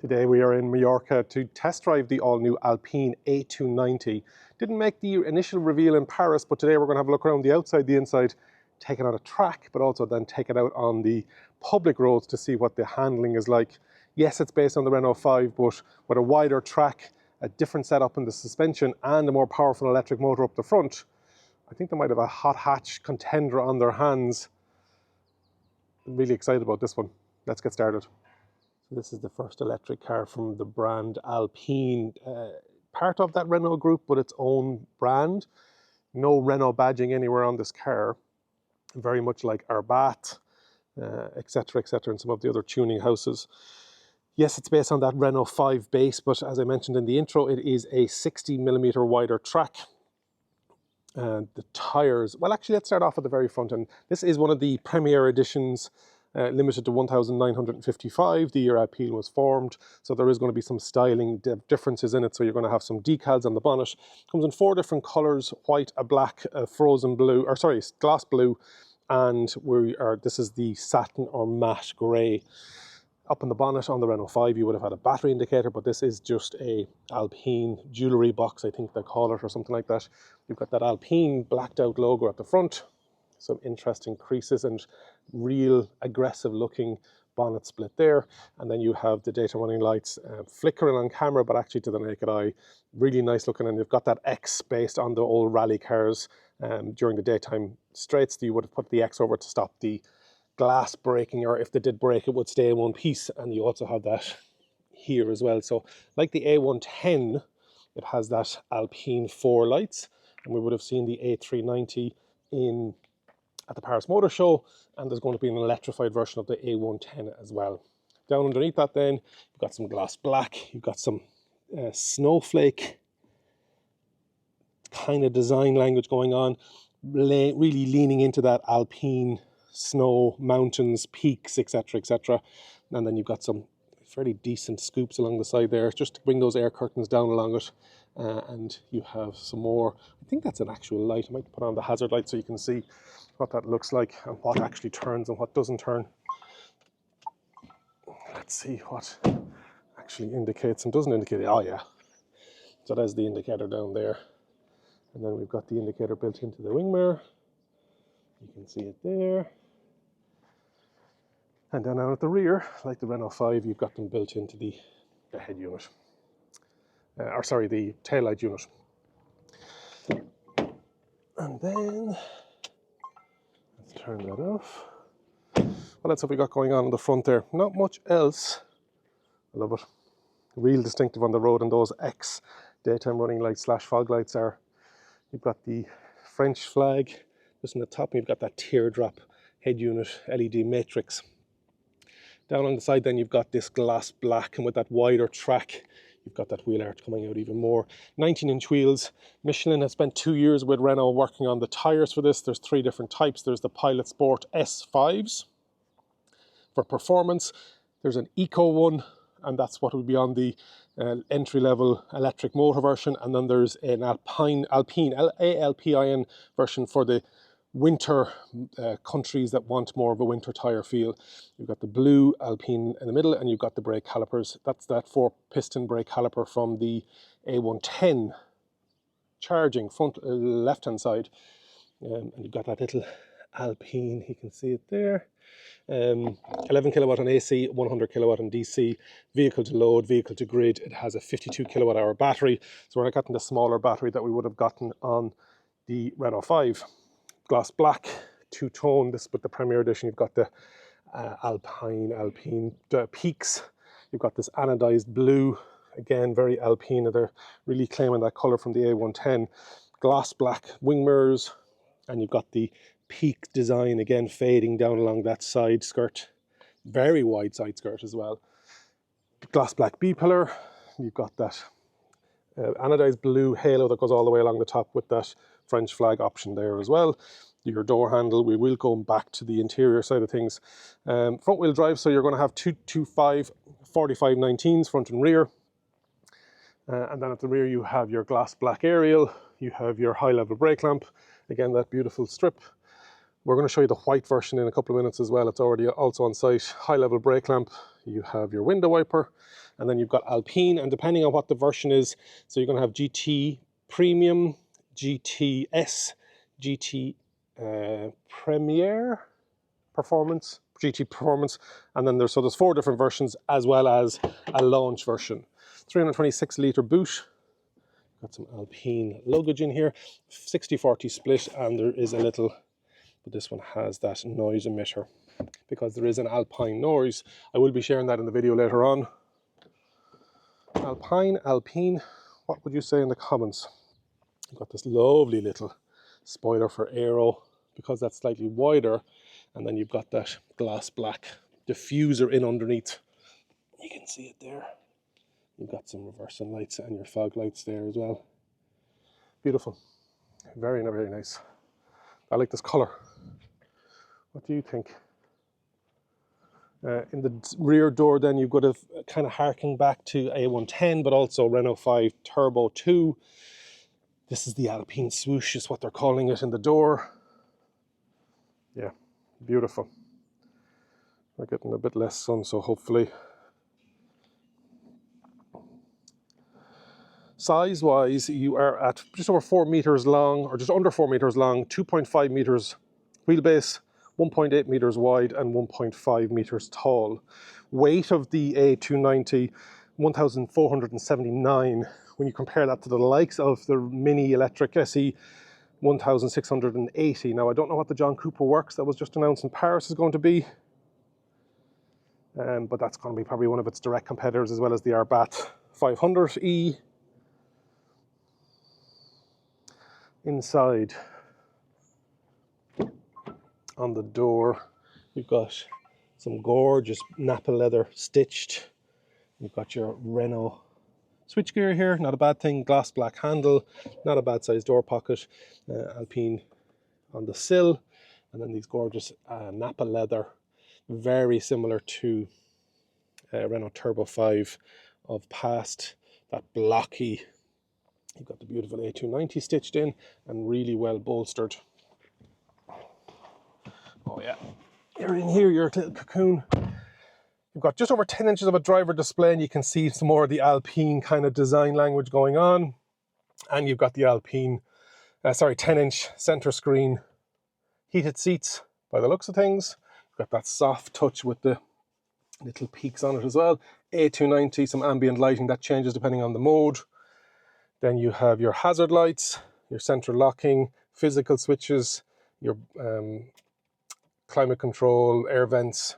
Today we are in Mallorca to test drive the all-new Alpine A290. Didn't make the initial reveal in Paris, but today we're going to have a look around the outside, the inside, take it on a track, but also then take it out on the public roads to see what the handling is like. Yes, it's based on the Renault 5, but with a wider track, a different setup in the suspension, and a more powerful electric motor up the front. I think they might have a hot hatch contender on their hands. I'm really excited about this one. Let's get started. So this is the first electric car from the brand Alpine, part of that Renault group, but its own brand. No Renault badging anywhere on this car. Very much like Arbat, etc., etc., and some of the other tuning houses. Yes, it's based on that Renault 5 base, but as I mentioned in the intro, it is a 60mm wider track. And the tyres, well, actually, let's start off at the very front end. This is one of the Premier editions, limited to 1,955, the year Alpine was formed. So there is going to be some styling differences in it. So you're going to have some decals on the bonnet. Comes in 4 different colours: white, a black, a frozen blue, or sorry, glass blue, and this is the satin or matte grey. Up in the bonnet on the Renault 5, you would have had a battery indicator, but this is just a Alpine jewellery box, I think they call it, or something like that. You've got that Alpine blacked out logo at the front, some interesting creases and real aggressive looking bonnet split there. And then you have the daytime running lights flickering on camera, but actually to the naked eye, really nice looking. And you've got that X based on the old rally cars during the daytime straights. You would have put the X over to stop the glass breaking, or if they did break, it would stay in one piece. And you also have that here as well. So like the A110, it has that Alpine 4 lights, and we would have seen the A390 at the Paris Motor Show, and there's going to be an electrified version of the A110 as well. Down underneath that then, you've got some gloss black, you've got some snowflake kind of design language going on, really leaning into that Alpine snow, mountains, peaks, etc., etc. And then you've got some fairly decent scoops along the side there, just to bring those air curtains down along it. And you have some more, I think that's an actual light. I might put on the hazard light so you can see what that looks like and what actually turns and what doesn't turn. Let's see what actually indicates and doesn't indicate. Oh yeah, so there's the indicator down there. And then we've got the indicator built into the wing mirror. You can see it there. And then out at the rear, like the Renault 5, you've got them built into the head unit. The taillight unit. And then, let's turn that off. Well, that's what we got going on in the front there. Not much else. I love it. Real distinctive on the road, and those X daytime running lights / fog lights are. You've got the French flag just in the top, and you've got that teardrop head unit LED matrix. Down on the side then you've got this glass black, and with that wider track you've got that wheel arch coming out even more. 19-inch wheels. Michelin has spent 2 years with Renault working on the tyres for this. There's 3 different types. There's the Pilot Sport S5s for performance. There's an Eco one, and that's what would be on the entry-level electric motor version. And then there's an Alpine ALPIN version for the winter countries that want more of a winter tyre feel. You've got the blue Alpine in the middle, and you've got the brake calipers. That's that 4-piston brake caliper from the A110 charging front left-hand side. And you've got that little Alpine, you can see it there. 11 kilowatt on AC, 100 kilowatt on DC, vehicle to load, vehicle to grid. It has a 52 kilowatt hour battery. So we're not getting the smaller battery that we would have gotten on the Renault 5. Gloss black, two-tone. This with the Premier Edition, you've got the Alpine peaks. You've got this anodized blue, again very Alpine. They're really claiming that colour from the A110. Gloss black wing mirrors, and you've got the peak design again fading down along that side skirt, very wide side skirt as well. Gloss black B-pillar. You've got that anodized blue halo that goes all the way along the top with that French flag option there as well. Your door handle, we will go back to the interior side of things. Front wheel drive, so you're going to have 225 4519s front and rear. And then at the rear you have your glass black aerial, you have your high level brake lamp, again that beautiful strip. We're going to show you the white version in a couple of minutes as well. It's already also on site. High level brake lamp. You have your window wiper, and then you've got Alpine, and depending on what the version is, so you're going to have GT Premium, GTS, GT Premier Performance, GT Performance, and then there's 4 different versions as well as a launch version. 326 litre boot. Got some Alpine luggage in here. 60-40 split, and there is a little, but this one has that noise emitter because there is an Alpine noise. I will be sharing that in the video later on. Alpine, what would you say in the comments? You've got this lovely little spoiler for aero because that's slightly wider, and then you've got that glass black diffuser in underneath. You can see it there. You've got some reversing lights and your fog lights there as well. Beautiful. Very, very nice. I like this colour. What do you think? In the rear door then you've got a kind of harking back to A110, but also Renault 5 Turbo 2. This is the Alpine swoosh is what they're calling it in the door. Yeah, beautiful. We're getting a bit less sun, so hopefully. Size-wise, you are at just over 4 meters long, or just under 4 meters long, 2.5 meters wheelbase, 1.8 meters wide, and 1.5 meters tall. Weight of the A290, 1,479. When you compare that to the likes of the Mini Electric SE, 1,680. Now, I don't know what the John Cooper Works that was just announced in Paris is going to be, but that's going to be probably one of its direct competitors, as well as the Arbat 500e. Inside, on the door, you've got some gorgeous Napa leather stitched. You've got your Renault switchgear here, not a bad thing. Gloss black handle, not a bad size door pocket. Alpine on the sill, and then these gorgeous Napa leather, very similar to Renault Turbo 5 of past, that blocky. You've got the beautiful A290 stitched in and really well bolstered. Oh yeah, you're in here, your little cocoon. You've got just over 10 inches of a driver display, and you can see some more of the Alpine kind of design language going on. And you've got the Alpine, 10-inch center screen, heated seats by the looks of things. You've got that soft touch with the little peaks on it as well. A290, some ambient lighting that changes depending on the mode. Then you have your hazard lights, your center locking, physical switches, your climate control, air vents,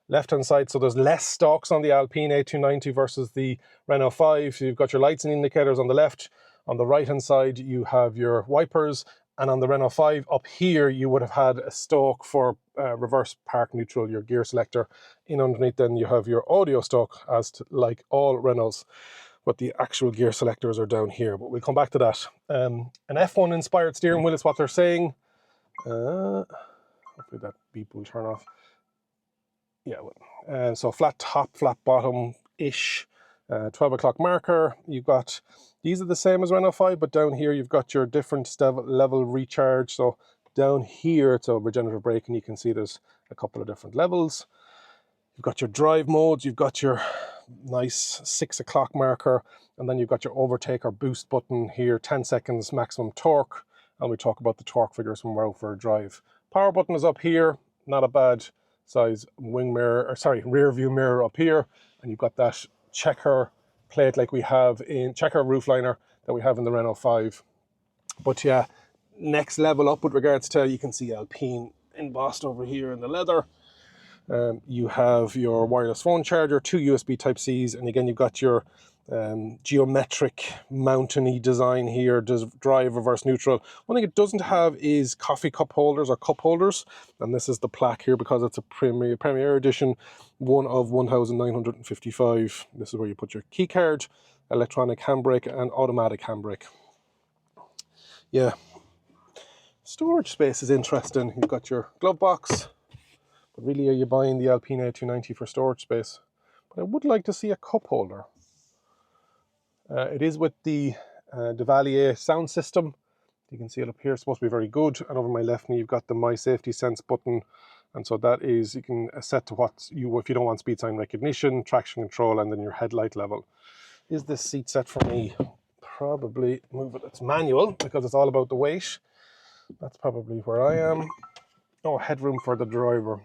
left-hand side. So there's less stalks on the Alpine A290 versus the Renault 5. So you've got your lights and indicators on the left. On the right-hand side, you have your wipers. And on the Renault 5, up here, you would have had a stalk for reverse park neutral, your gear selector. In underneath, then you have your audio stalk, like all Renaults. But the actual gear selectors are down here, but we'll come back to that. An F1 inspired steering wheel is what they're saying. Hopefully that beep will turn off. Yeah, well, so flat top, flat bottom-ish. 12 o'clock marker. You've got, these are the same as Renault 5, but down here you've got your different level recharge. So down here it's a regenerative braking. You can see there's a couple of different levels. You've got your drive modes, you've got your nice 6 o'clock marker, and then you've got your overtake or boost button here, 10 seconds maximum torque, and we talk about the torque figures when we're out for a drive. Power button is up here, not a bad size rear view mirror up here, and you've got that checker plate like we have in checker roofliner that we have in the Renault 5. But yeah, next level up with regards to, you can see Alpine embossed over here in the leather. You have your wireless phone charger, 2 USB Type-Cs, and again you've got your geometric mountainy design here, does drive, reverse, neutral. One thing it doesn't have is coffee cup holders or cup holders, and this is the plaque here because it's a Premier Edition, one of 1,955. This is where you put your key card, electronic handbrake, and automatic handbrake. Yeah, storage space is interesting. You've got your glove box. But really, are you buying the Alpine A290 for storage space? But I would like to see a cup holder. It is with the Valier sound system, You can see it up here, it's supposed to be very good. And over my left knee, you've got the My Safety Sense button. And so that is, you can set to what you, if you don't want speed sign recognition, traction control, and then your headlight level. Is this seat set for me? Probably move it. It's manual because it's all about the weight. That's probably where I am. Oh, headroom for the driver.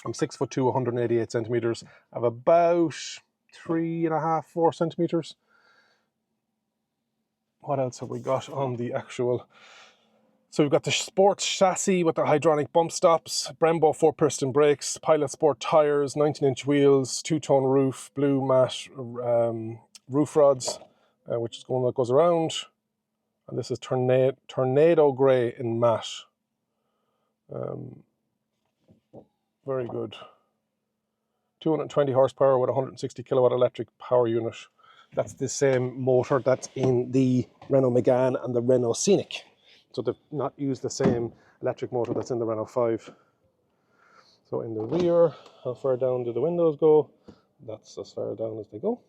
I'm 6'2", 188 centimeters. I have about 3.5, 4 centimeters. What else have we got on the actual? So we've got the sports chassis with the hydronic bump stops, Brembo 4-piston brakes, Pilot Sport tires, 19-inch wheels, two-tone roof, blue matte roof rods, which is one that goes around. And this is tornado grey in matte. Very good. 220 horsepower with 160 kilowatt electric power unit. That's the same motor that's in the Renault Megane and the Renault Scenic. So they've not used the same electric motor that's in the Renault 5. So in the rear, how far down do the windows go? That's as far down as they go.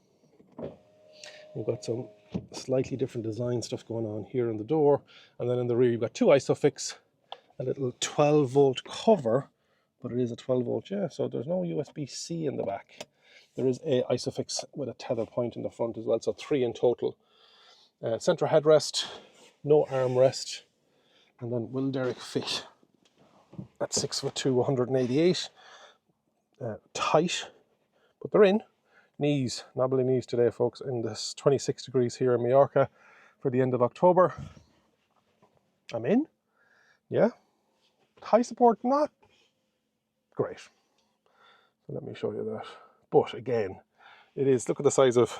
We've got some slightly different design stuff going on here in the door. And then in the rear, you've got two ISOFIX, a little 12-volt cover, but it is a 12-volt, yeah, so there's no USB-C in the back. There is a ISOFIX with a tether point in the front as well, so 3 in total. Centre headrest, no armrest, and then will Derek fit at 6'2", 188. Tight, but they're in. Knees, knobbly knees today, folks, in this 26 degrees here in Mallorca for the end of October. I'm in, yeah. High support, not great. So let me show you that. But again, it is, look at the size of,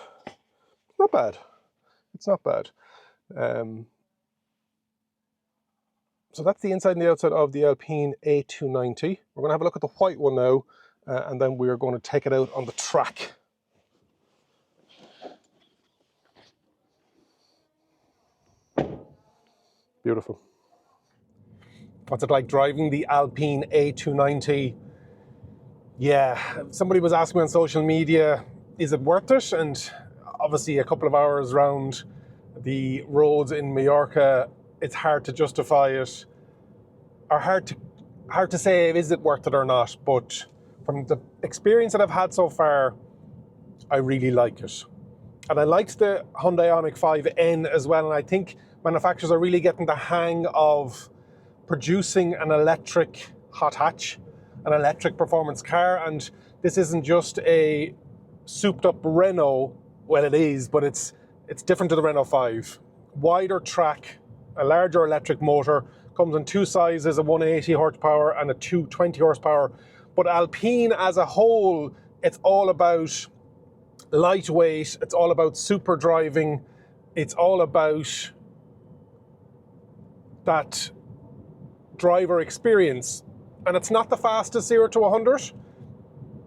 not bad. It's not bad. So that's the inside and the outside of the Alpine A290. We're going to have a look at the white one now, and then we're going to take it out on the track. Beautiful. What's it like driving the Alpine A290? Yeah, somebody was asking me on social media, is it worth it? And obviously a couple of hours around the roads in Mallorca, it's hard to justify it, or hard to say, is it worth it or not? But from the experience that I've had so far, I really like it. And I liked the Hyundai Ioniq 5N as well, and I think manufacturers are really getting the hang of producing an electric hot hatch, an electric performance car. And this isn't just a souped up Renault. Well, it is, but it's different to the Renault 5. Wider track, a larger electric motor, comes in two sizes, a 180 horsepower and a 220 horsepower. But Alpine as a whole, it's all about lightweight, it's all about super driving, it's all about that driver experience. And it's not the fastest 0 to 100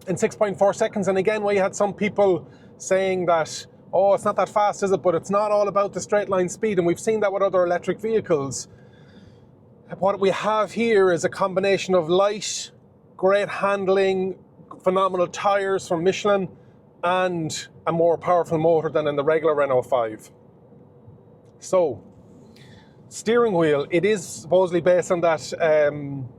in 6.4 seconds. And again, where you had some people saying that, oh, it's not that fast, is it? But it's not all about the straight line speed. And we've seen that with other electric vehicles. What we have here is a combination of light, great handling, phenomenal tires from Michelin, and a more powerful motor than in the regular Renault 5. So, steering wheel, it is supposedly based on that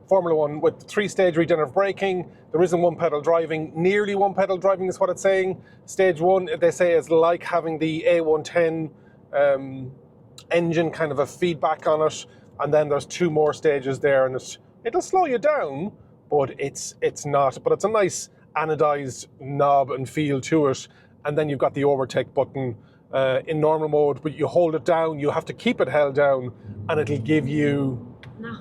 Formula 1 with 3-stage regenerative braking. There isn't one pedal driving, nearly one pedal driving is what it's saying. Stage 1, they say, is like having the A110 engine, kind of a feedback on it. And then there's 2 more stages there, and it'll slow you down, but it's not. But it's a nice anodized knob and feel to it. And then you've got the overtake button in normal mode, but you hold it down, you have to keep it held down, and it'll give you and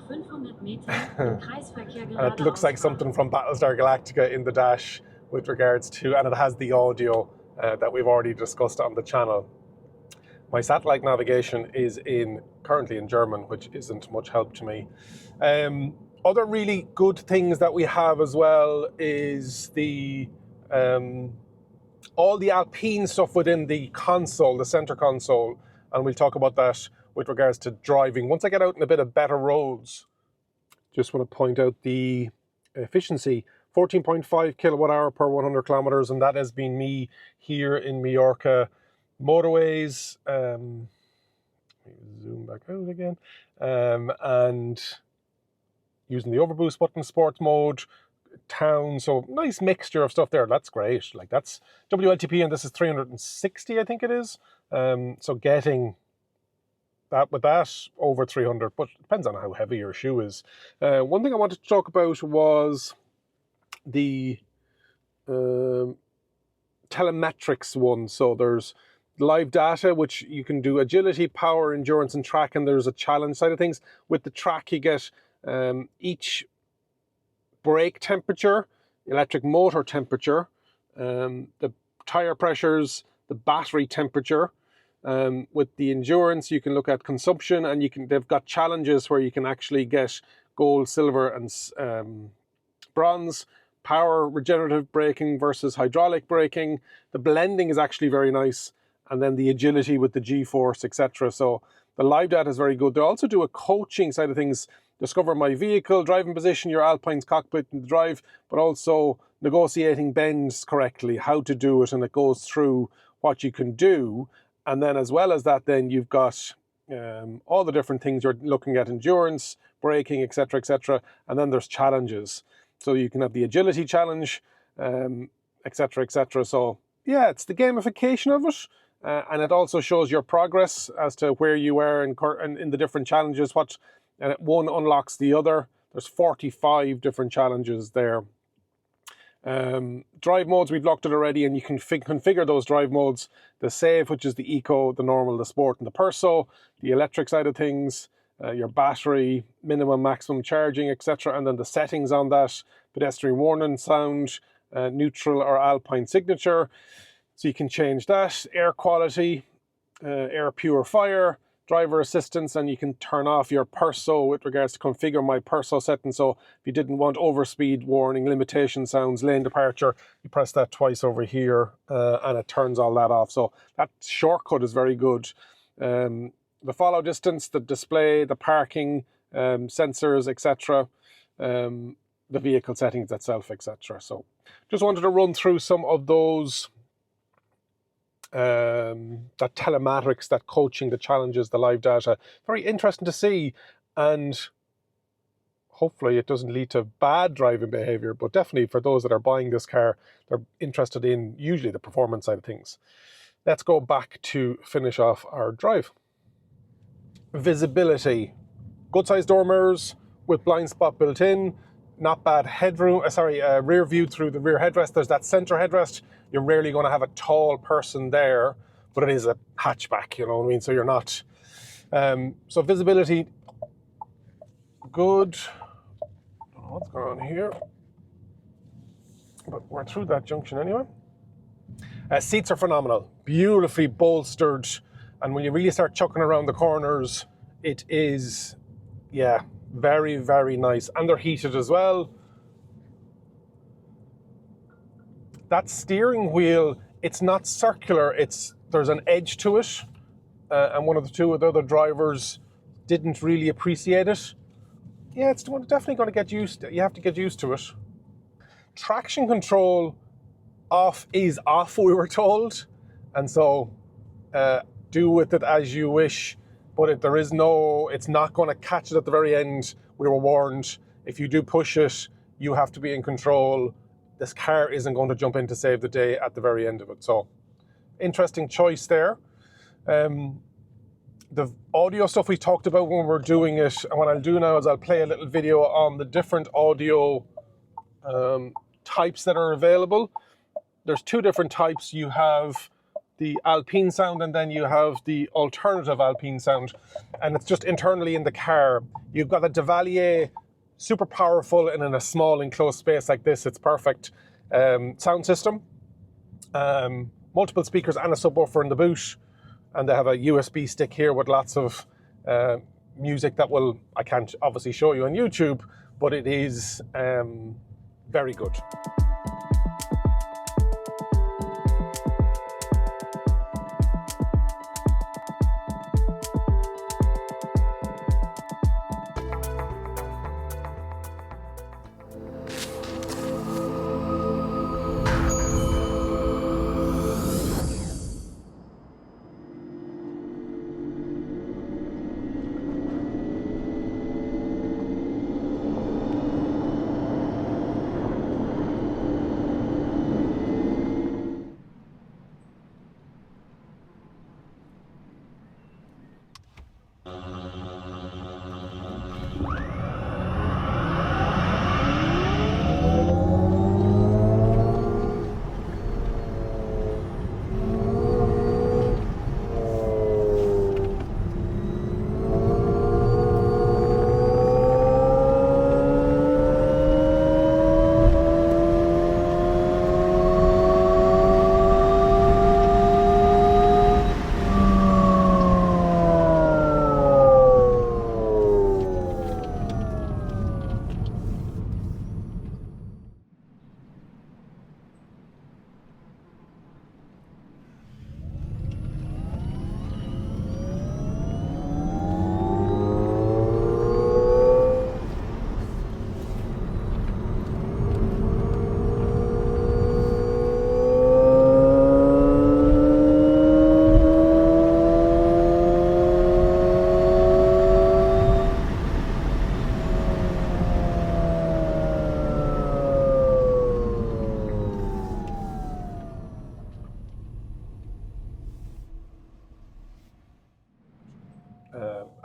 it looks like something from Battlestar Galactica in the dash with regards to, and it has the audio that we've already discussed on the channel. My satellite navigation is currently in German, which isn't much help to me. Other really good things that we have as well is the all the Alpine stuff within the console, the center console, and we'll talk about that with regards to driving. Once I get out in a bit of better roads, just want to point out the efficiency, 14.5 kilowatt hour per 100 kilometers, and that has been me here in Mallorca. Motorways, let me me zoom back out again. And using the overboost button, sports mode, town, so nice mixture of stuff there. That's great. Like that's WLTP, and this is 360, I think it is. So getting that with that over 300, but it depends on how heavy your shoe is. One thing I wanted to talk about was the telematics one. So there's live data, which you can do agility, power, endurance, and track, and there's a challenge side of things. With the track, you get each brake temperature, electric motor temperature, the tire pressures, the battery temperature. With the endurance, you can look at consumption, and they've got challenges where you can actually get gold, silver, and bronze. Power, regenerative braking versus hydraulic braking. The blending is actually very nice, and then the agility with the G-force, etc. So the live data is very good. They also do a coaching side of things. Discover my vehicle, driving position, your Alpine's cockpit and the drive, but also negotiating bends correctly, how to do it, and it goes through what you can do. And then as well as that, then you've got all the different things you're looking at: endurance, braking, etc., etc. And then there's challenges. So you can have the agility challenge, etc., etc. So yeah, it's the gamification of it. And it also shows your progress as to where you are in the different challenges. And one unlocks the other. There's 45 different challenges there. Drive modes, we've looked at already, and you can configure those drive modes. The save, which is the eco, the normal, the sport, and the perso. The electric side of things, your battery, minimum, maximum charging, etc. And then the settings on that: pedestrian warning sound, neutral or Alpine signature. So you can change that. Air quality, air purifier, driver assistance, and you can turn off your perso with regards to configure my perso setting. So if you didn't want overspeed warning, limitation sounds, lane departure, you press that twice over here and it turns all that off. So that shortcut is very good. The follow distance, the display, the parking, sensors, etc. The vehicle settings itself, etc. So just wanted to run through some of those, that telematics, that coaching, the challenges, the live data. Very interesting to see, and hopefully it doesn't lead to bad driving behavior, but definitely for those that are buying this car, they're interested in usually the performance side of things. Let's go back to finish off our drive. Visibility, good sized door mirrors with blind spot built in, not bad headroom, rear view through the rear headrest. There's that center headrest. You're rarely going to have a tall person there, but it is a hatchback, you know what I mean? So you're not, so visibility, good. Don't know what's going on here, but we're through that junction anyway. Seats are phenomenal, beautifully bolstered. And when you really start chucking around the corners, it is, yeah, very, very nice. And they're heated as well. That steering wheel, it's not circular, there's an edge to it. And one of the other drivers didn't really appreciate it. Yeah, it's definitely going to get used to, you have to get used to it. Traction control is off, we were told. And so, do with it as you wish, but it's not going to catch it at the very end. We were warned, if you do push it, you have to be in control. This car isn't going to jump in to save the day at the very end of it. So, interesting choice there. The audio stuff we talked about when we were doing it, and what I'll do now is I'll play a little video on the different audio types that are available. There's two different types. You have the Alpine sound, and then you have the alternative Alpine sound, and it's just internally in the car. You've got a Devalier, super powerful, and in a small enclosed space like this, it's perfect. Sound system, multiple speakers and a subwoofer in the boot, and they have a USB stick here with lots of music that I can't obviously show you on YouTube, but it is very good.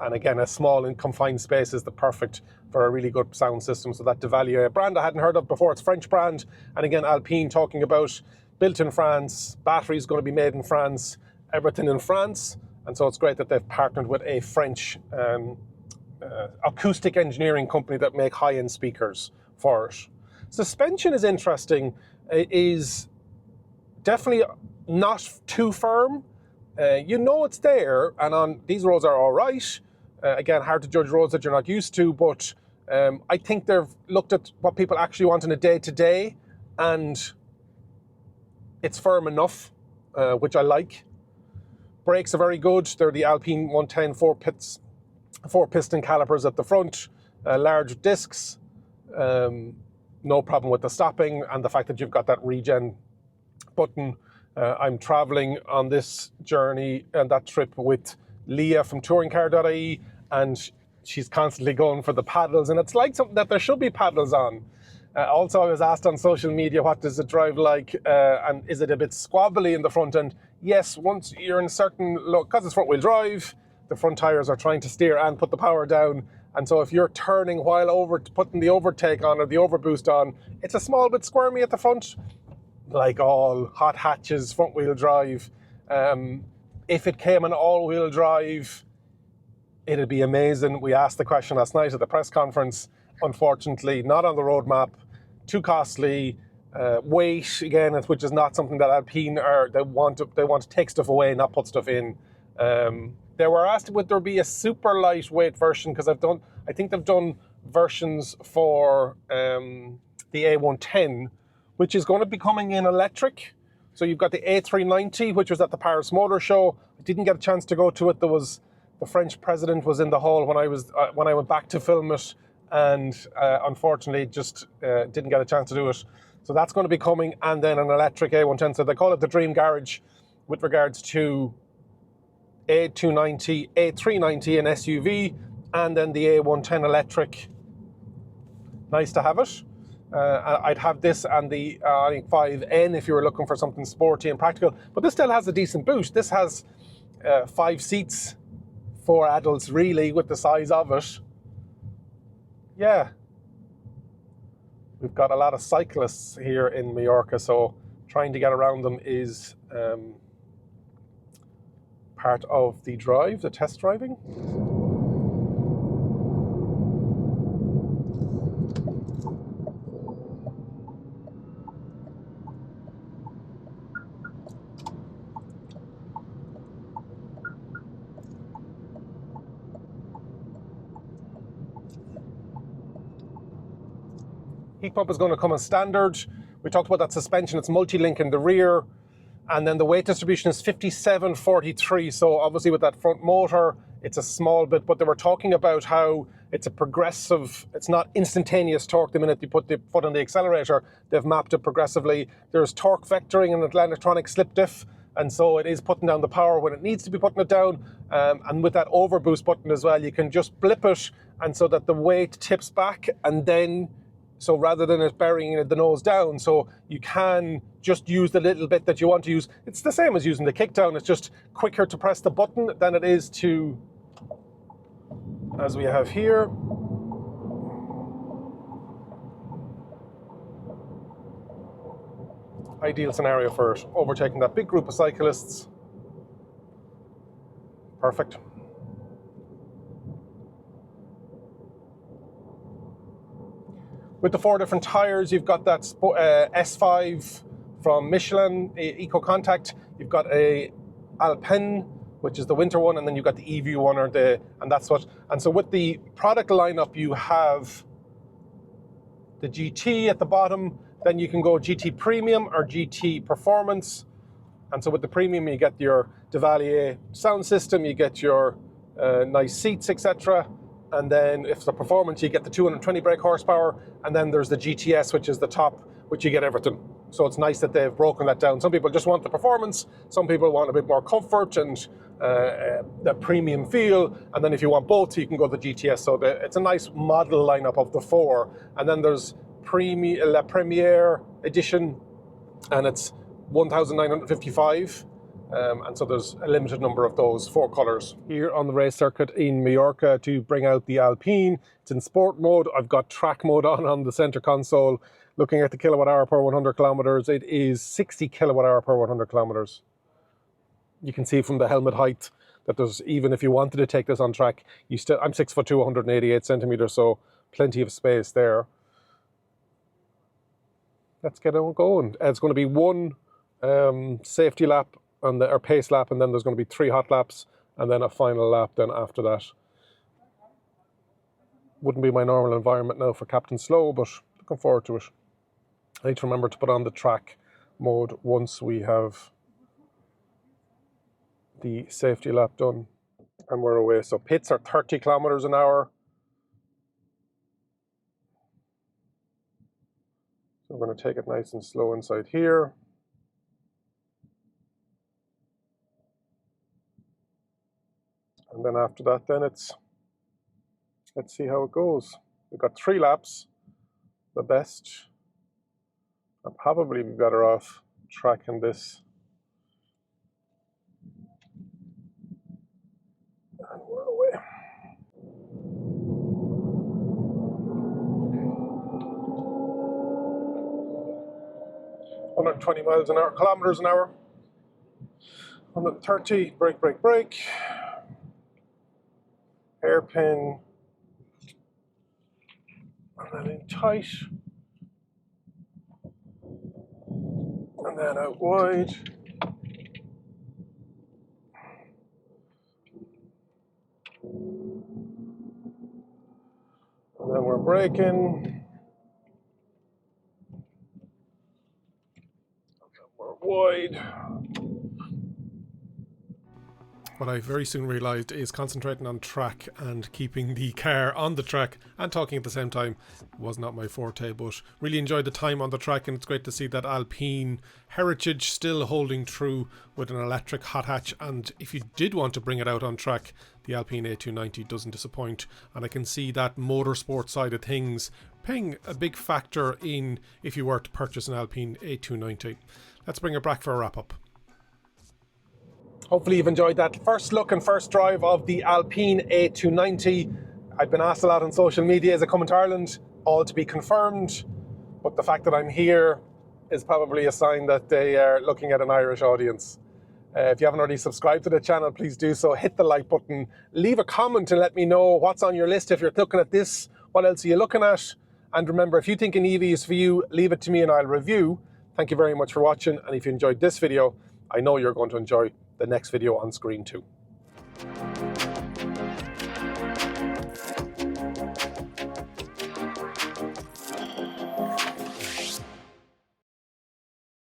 And again, a small and confined space is the perfect for a really good sound system. So that Devalier, a brand I hadn't heard of before, it's a French brand. And again, Alpine talking about built in France, batteries going to be made in France, everything in France. And so it's great that they've partnered with a French acoustic engineering company that make high-end speakers for it. Suspension is interesting. It is definitely not too firm. You know it's there, and on these roads are all right. Again, hard to judge roads that you're not used to, but I think they've looked at what people actually want in a day-to-day, and it's firm enough, which I like. Brakes are very good. They're the Alpine 110 4-piston calipers at the front, large discs, no problem with the stopping, and the fact that you've got that regen button. I'm traveling on this journey and that trip with Leah from touringcar.ie, and she's constantly going for the paddles, and it's like something that there should be paddles on. Also, I was asked on social media, what does it drive like, and is it a bit squabbly in the front end? Yes, once you're in a certain look, because it's front wheel drive, the front tires are trying to steer and put the power down, and so if you're turning while putting the overtake on or the overboost on, it's a small bit squirmy at the front, like all hot hatches, front wheel drive. If it came in all wheel drive, it'd be amazing. We asked the question last night at the press conference. Unfortunately, not on the roadmap, too costly, weight again, which is not something that Alpine are. They want to take stuff away, not put stuff in. They were asked would there be a super lightweight version, because I think they've done versions for the A110, which is going to be coming in electric. So you've got the A390, which was at the Paris Motor Show. I didn't get a chance to go to it. The French president was in the hall when I went back to film it, and unfortunately just didn't get a chance to do it. So that's going to be coming, and then an electric A110. So they call it the Dream Garage with regards to A290, A390 and SUV, and then the A110 electric. Nice to have it. I'd have this and the I think 5N if you were looking for something sporty and practical. But this still has a decent boot. This has 5 seats for adults, really, with the size of it. Yeah. We've got a lot of cyclists here in Mallorca, so trying to get around them is part of the drive, the test driving. Heat pump is going to come as standard. We talked about that suspension. It's multi-link in the rear. And then the weight distribution is 57-43. So obviously with that front motor, it's a small bit. But they were talking about how it's a progressive, it's not instantaneous torque the minute you put the foot on the accelerator. They've mapped it progressively. There's torque vectoring and electronic slip diff. And so it is putting down the power when it needs to be putting it down. And with that overboost button as well, you can just blip it. And so that the weight tips back, and then so rather than it burying the nose down, so you can just use the little bit that you want to use. It's the same as using the kickdown. It's just quicker to press the button than it is to, as we have here. Ideal scenario for it, overtaking that big group of cyclists. Perfect. With the 4 different tires, you've got that S5 from Michelin, Eco Contact. You've got a Alpine, which is the winter one, and then you've got the EV one, and that's what. And so with the product lineup, you have the GT at the bottom. Then you can go GT Premium or GT Performance. And so with the Premium, you get your Devalier sound system, you get your nice seats, etc. And then if the Performance, you get the 220 brake horsepower. And then there's the GTS, which is the top, which you get everything. So it's nice that they've broken that down. Some people just want the performance. Some people want a bit more comfort and the premium feel. And then if you want both, you can go the GTS. So it's a nice model lineup of the 4. And then there's La Premiere edition, and it's 1,955. and so there's a limited number of those 4 colours. Here on the race circuit in Mallorca to bring out the Alpine. It's in sport mode. I've got track mode on the centre console. Looking at the kilowatt hour per 100 kilometres, it is 60 kilowatt hour per 100 kilometres. You can see from the helmet height that there's, even if you wanted to take this on track, I'm 6'2", 188 centimetres, so plenty of space there. Let's get on going. It's going to be 1 safety lap or pace lap, and then there's going to be 3 hot laps, and then a final lap then after that. Wouldn't be my normal environment now for Captain Slow, but looking forward to it. I need to remember to put on the track mode once we have the safety lap done and we're away. So pits are 30 kilometers an hour. So we're going to take it nice and slow inside here. And then after that, then let's see how it goes. We've got 3 laps, the best. I'll probably be better off tracking this. And we're away. Kilometers an hour. 130, brake, brake, brake. Hairpin. And then in tight. And then out wide. And then we're braking. We're wide. What I very soon realised is concentrating on track and keeping the car on the track and talking at the same time was not my forte, but really enjoyed the time on the track, and it's great to see that Alpine heritage still holding true with an electric hot hatch. And if you did want to bring it out on track, the Alpine A290 doesn't disappoint, and I can see that motorsport side of things playing a big factor in if you were to purchase an Alpine A290. Let's bring it back for a wrap up. Hopefully you've enjoyed that first look and first drive of the Alpine A290. I've been asked a lot on social media, is it coming to Ireland? All to be confirmed, but the fact that I'm here is probably a sign that they are looking at an Irish audience. If you haven't already subscribed to the channel, please do so. Hit the like button, leave a comment and let me know what's on your list. If you're looking at this, what else are you looking at? And remember, if you think an EV is for you, leave it to me and I'll review. Thank you very much for watching, and if you enjoyed this video, I know you're going to enjoy the next video on screen too.